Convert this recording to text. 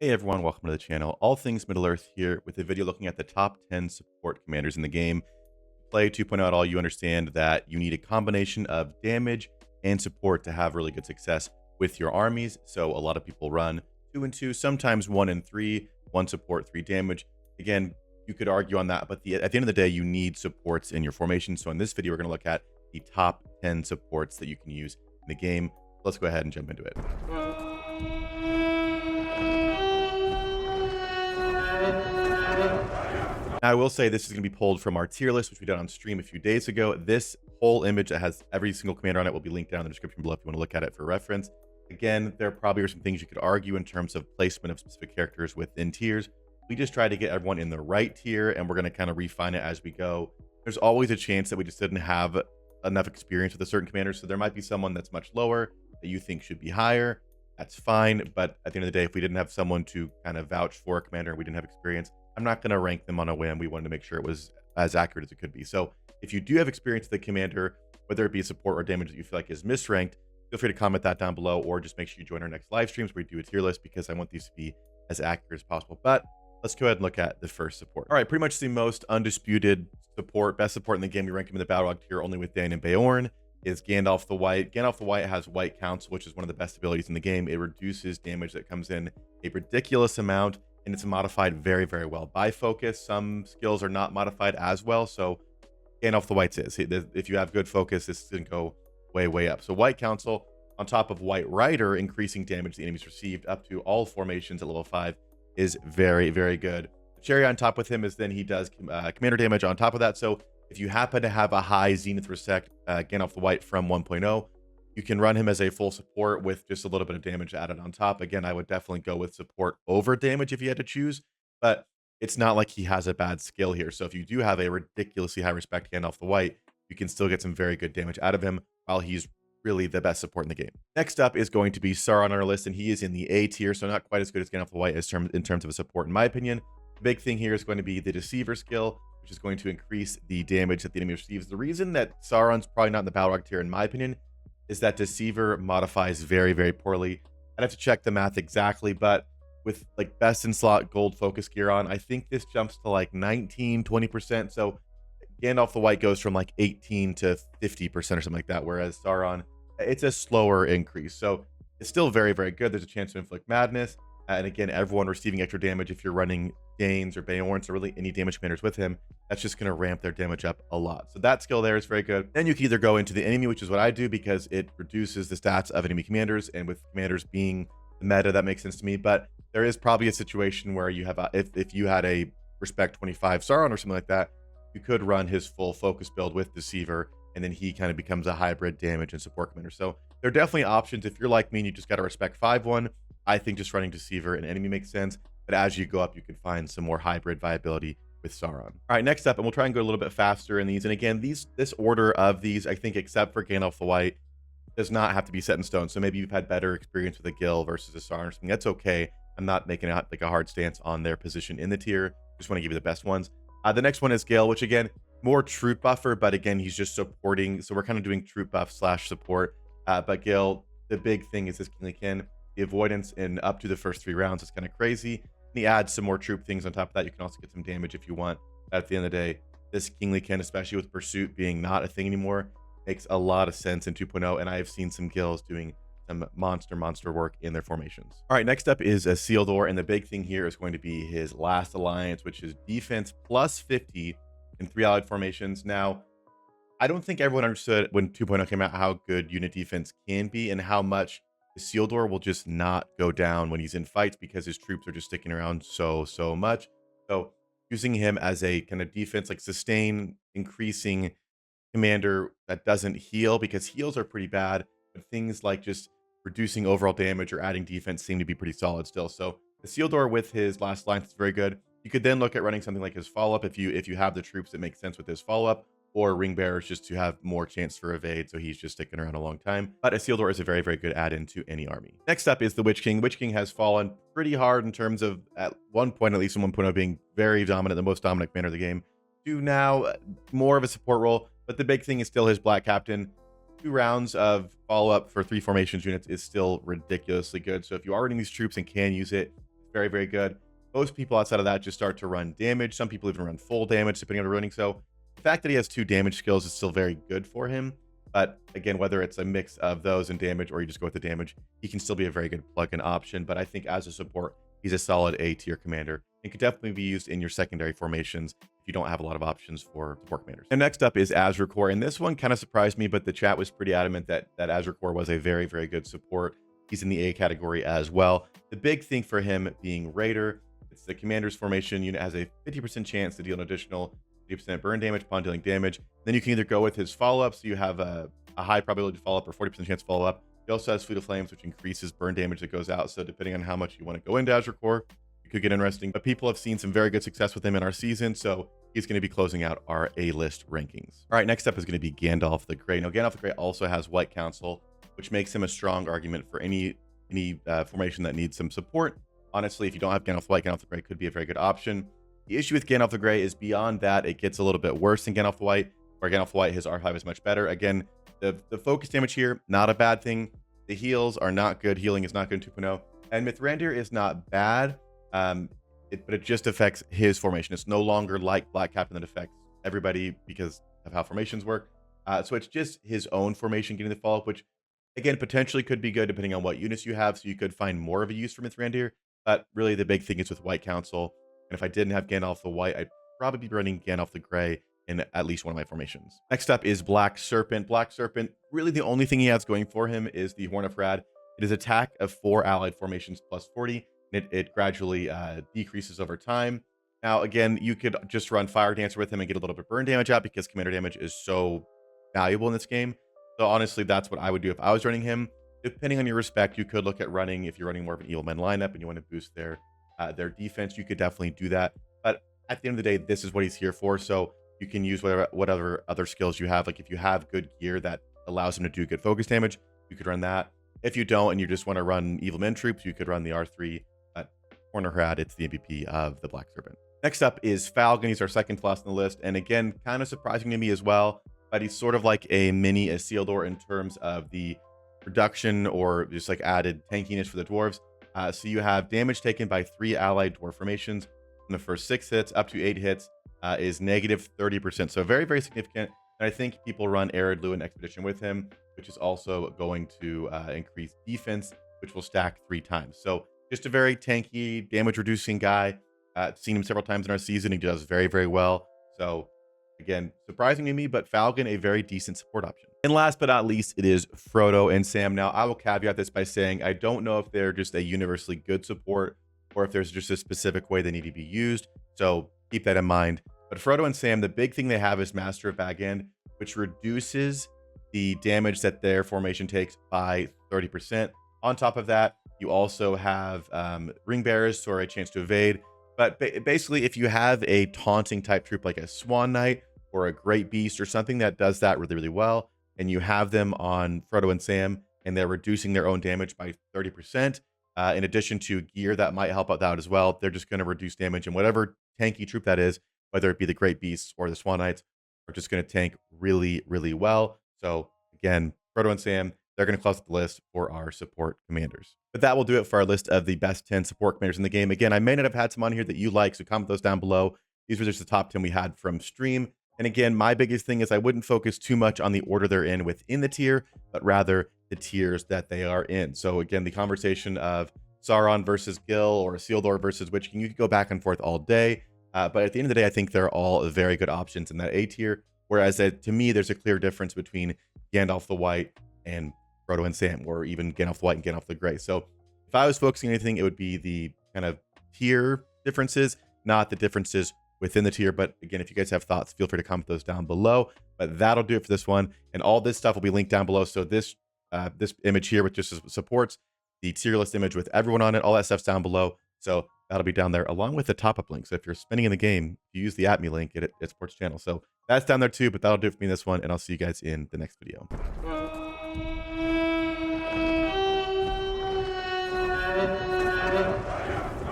Hey everyone, welcome to the channel. All things Middle Earth here with a video looking at the top 10 support commanders in the game. Play 2.0 at all, you understand that you need a combination of damage and support to have really good success with your armies. So a lot of people run 2 and 2, sometimes 1 and 3, 1 support, 3 damage. Again, you could argue on that, but at the end of the day, you need supports in your formation. So in this video, we're going to look at the top 10 supports that you can use in the game. Let's go ahead and jump into it. Now, I will say this is going to be pulled from our tier list, which we did on stream a few days ago. This whole image that has every single commander on it will be linked down in the description below if you want to look at it for reference. Again, there probably are some things you could argue in terms of placement of specific characters within tiers. We just try to get everyone in the right tier, and we're going to kind of refine it as we go. There's always a chance that we just didn't have enough experience with a certain commander, so there might be someone that's much lower that you think should be higher. That's fine, but at the end of the day, if we didn't have someone to kind of vouch for a commander and we didn't have experience, I'm not going to rank them on a whim. We wanted to make sure it was as accurate as it could be. So if you do have experience with the commander, whether it be support or damage that you feel like is misranked, feel free to comment that down below, or just make sure you join our next live streams where we do a tier list, because I want these to be as accurate as possible. But let's go ahead and look at the first support. All right, pretty much the most undisputed support, best support in the game. We ranked him in the Battle Log tier only with Dan and Beorn, is Gandalf the White. Gandalf the White has White Council, which is one of the best abilities in the game. It reduces damage that comes in a ridiculous amount, and it's modified very, very well by focus. Some skills are not modified as well, so Gandalf the White's is. If you have good focus, this is going to go way, way up. So White Council on top of White Rider, increasing damage the enemies received up to all formations at level 5 is very, very good. The cherry on top with him is then he does commander damage on top of that. So if you happen to have a high Zenith Resect Gandalf the White from 1.0, you can run him as a full support with just a little bit of damage added on top. Again, I would definitely go with support over damage if you had to choose, but it's not like he has a bad skill here. So if you do have a ridiculously high respect Gandalf the White, you can still get some very good damage out of him while he's really the best support in the game. Next up is going to be Sauron on our list, and he is in the A tier, so not quite as good as Gandalf the White in terms of a support, in my opinion. The big thing here is going to be the Deceiver skill, which is going to increase the damage that the enemy receives. The reason that Sauron's probably not in the Balrog tier, in my opinion, is that Deceiver modifies very, very poorly. I'd have to check the math exactly, but with like best in slot gold focus gear on, I think this jumps to like 19, 20%. So Gandalf the White goes from like 18 to 50% or something like that, whereas Sauron, it's a slower increase. So it's still very, very good. There's a chance to inflict madness. And again, everyone receiving extra damage if you're running Danes or Beorns or really any damage commanders with him, that's just going to ramp their damage up a lot. So that skill there is very good. Then you can either go into the enemy, which is what I do because it reduces the stats of enemy commanders, and with commanders being the meta, that makes sense to me. But there is probably a situation where you have if you had a respect 25 Sauron or something like that, you could run his full focus build with Deceiver, and then he kind of becomes a hybrid damage and support commander. So there are definitely options. If you're like me and you just got a respect 5 one, I think just running Deceiver and enemy makes sense. But as you go up, you can find some more hybrid viability with Sauron. All right, next up, and we'll try and go a little bit faster in these. And again, this order of these, I think, except for Gandalf the White, does not have to be set in stone. So maybe you've had better experience with a Gil versus a Sauron or something. That's okay. I'm not making like a hard stance on their position in the tier. Just want to give you the best ones. The next one is Gale, which again, more troop buffer, but again, he's just supporting. So we're kind of doing troop buff / support. But Gale, the big thing is this Kingly Kin. The avoidance in up to the first 3 rounds is kind of crazy. And he adds some more troop things on top of that. You can also get some damage if you want. At the end of the day, this Kingly Kin, especially with Pursuit being not a thing anymore, makes a lot of sense in 2.0. And I have seen some Gills doing some monster work in their formations. All right, next up is a Isildur, and the big thing here is going to be his last alliance, which is defense plus 50 in 3 allied formations. Now, I don't think everyone understood when 2.0 came out how good unit defense can be and how much Isildur will just not go down when he's in fights because his troops are just sticking around so much. So using him as a kind of defense, like sustain, increasing commander that doesn't heal, because heals are pretty bad, but things like just reducing overall damage or adding defense seem to be pretty solid still. So Isildur with his last line is very good. You could then look at running something like his follow-up if you have the troops that make sense with his follow-up, or ring bearers just to have more chance for evade, so he's just sticking around a long time. But Isildur is a very, very good add-in to any army. Next up is the Witch King. Witch King has fallen pretty hard in terms of, at one point, at least in 1.0, being very dominant, the most dominant commander of the game, to now more of a support role. But the big thing is still his Black Captain. 2 rounds of follow-up for 3 formations units is still ridiculously good. So if you are running these troops and can use it, It's very, very good. Most people outside of that just start to run damage. Some people even run full damage, depending on the running. So the fact that he has 2 damage skills is still very good for him. But again, whether it's a mix of those and damage or you just go with the damage, he can still be a very good plug-in option. But I think as a support, he's a solid A tier commander and could definitely be used in your secondary formations if you don't have a lot of options for support commanders. And next up is Azure Core. And this one kind of surprised me, but the chat was pretty adamant that Azure Core was a very, very good support. He's in the A category as well. The big thing for him being Raider, it's the commander's formation unit has a 50% chance to deal an additional 50% burn damage upon dealing damage. Then you can either go with his follow-up, so you have a high probability to follow up or 40% chance to follow up. He also has Fleet of Flames, which increases burn damage that goes out. So depending on how much you want to go into Azure Core, it could get interesting. But people have seen some very good success with him in our season, so he's going to be closing out our A-list rankings. All right, next up is going to be Gandalf the Grey. Now, Gandalf the Grey also has White Council, which makes him a strong argument for any formation that needs some support. Honestly, if you don't have Gandalf the White, Gandalf the Grey could be a very good option. The issue with Gandalf the Grey is beyond that, it gets a little bit worse than Gandalf the White, where Gandalf the White, his R5 is much better. Again, the focus damage here, not a bad thing. The heals are not good. Healing is not good in 2.0. And Mithrandir is not bad, but it just affects his formation. It's no longer like Black Captain that affects everybody because of how formations work. So it's just his own formation getting the follow-up, which, again, potentially could be good depending on what units you have. So you could find more of a use for Mithrandir. But really, the big thing is with White Council. And if I didn't have Gandalf the White, I'd probably be running Gandalf the Grey in at least one of my formations. Next up is Black Serpent. Black Serpent, really the only thing he has going for him is the Horn of Rad. It is attack of 4 allied formations plus 40, and it gradually decreases over time. Now, again, you could just run Fire Dancer with him and get a little bit of burn damage out because commander damage is so valuable in this game. So honestly, that's what I would do if I was running him. Depending on your respect, you could look at running, if you're running more of an Evil Men lineup and you want to boost their defense, you could definitely do that. But at the end of the day, this is what he's here for. So you can use whatever other skills you have. Like if you have good gear that allows him to do good focus damage, you could run that. If you don't and you just want to run Evil Men troops, you could run the R3 Horn of Rad. It's the MVP of the Black Serpent. Next up is Falcon. He's our second to last on the list. And again, kind of surprising to me as well, but he's sort of like a mini Isildur in terms of the reduction or just like added tankiness for the dwarves. So you have damage taken by 3 allied dwarf formations in the first 6 hits up to 8 hits is negative 30%. So very, very significant. And I think people run Arid Lewin Expedition with him, which is also going to increase defense, which will stack 3 times. So just a very tanky, damage reducing guy. Seen him several times in our season. He does very, very well. So again, surprising to me, but Falcon, a very decent support option. And last but not least, it is Frodo and Sam. Now, I will caveat this by saying I don't know if they're just a universally good support or if there's just a specific way they need to be used. So keep that in mind. But Frodo and Sam, the big thing they have is Master of Bag End, which reduces the damage that their formation takes by 30%. On top of that, you also have Ring Bearers for a chance to evade. But basically, if you have a taunting type troop like a Swan Knight or a Great Beast or something that does that really, really well, and you have them on Frodo and Sam, and they're reducing their own damage by 30%, in addition to gear that might help out as well, they're just going to reduce damage. And whatever tanky troop that is, whether it be the Great Beasts or the Swan Knights, are just going to tank really, really well. So again, Frodo and Sam, they're going to close the list for our support commanders. But that will do it for our list of the best 10 support commanders in the game. Again, I may not have had some on here that you like, so comment those down below. These were just the top 10 we had from stream. And again, my biggest thing is I wouldn't focus too much on the order they're in within the tier, but rather the tiers that they are in. So again, the conversation of Sauron versus Gil or Isildur versus Witch King, you could go back and forth all day. But at the end of the day, I think they're all very good options in that A tier. Whereas to me, there's a clear difference between Gandalf the White and Frodo and Sam, or even Gandalf the White and Gandalf the Grey. So if I was focusing on anything, it would be the kind of tier differences, not the differences within the tier. But again, if you guys have thoughts, feel free to comment those down below. But that'll do it for this one. And all this stuff will be linked down below. So this image here, which just supports the tier list image with everyone on it, all that stuff's down below. So that'll be down there along with the top-up link. So if you're spending in the game, you use the @me link, it supports channel. So that's down there too, but that'll do it for me in this one. And I'll see you guys in the next video.